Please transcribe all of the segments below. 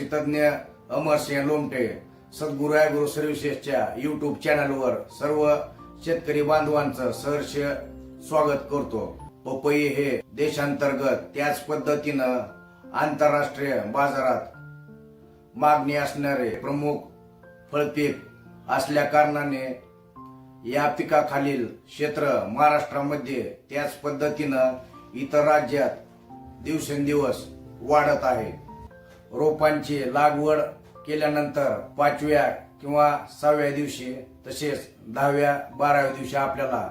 कृषी तज्ञ अमरसिंह लोमटे सद्गुरू ॲग्रो सर्व्हिसेसच्या युट्यूब चॅनलवर सर्व शेतकरी बांधवांचं सहर्ष स्वागत करतो। पपई हे देशांतर्गत त्याच पद्धतीनं आंतरराष्ट्रीय बाजारात मागणी असणारे प्रमुख फळपीक असल्या कारणाने या पिकाखालील क्षेत्र महाराष्ट्रामध्ये त्याच पद्धतीनं इतर राज्यात दिवसेंदिवस वाढत आहे। रोपांची लागवड केल्यानंतर 5व्या किंवा 6व्या दिवशी तसेच 10व्या 12व्या दिवशी आपल्याला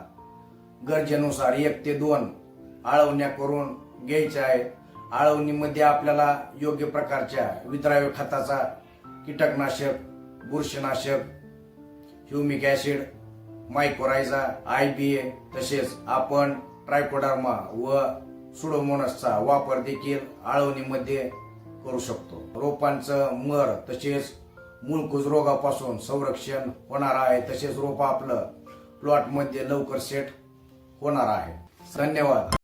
गरजेनुसार 1 ते 2 आळवण्या करून घ्यायच्या आहेत। आळवणीमध्ये आपल्याला योग्य प्रकारच्या विद्राव्य खताचा कीटकनाशक, बुरशीनाशक, ह्युमिक ऍसिड, मायकोरायझा, IPA तसेच आपण ट्रायकोडर्मा व सुडोमोनासचा वापर देखील आळवणीमध्ये करू शकतो। रोपांचं मर तसेच मूळकुज रोगापासून संरक्षण होणार आहे, तसेच रोप आपलं प्लॉट मध्ये लवकर सेट होणार आहे। धन्यवाद।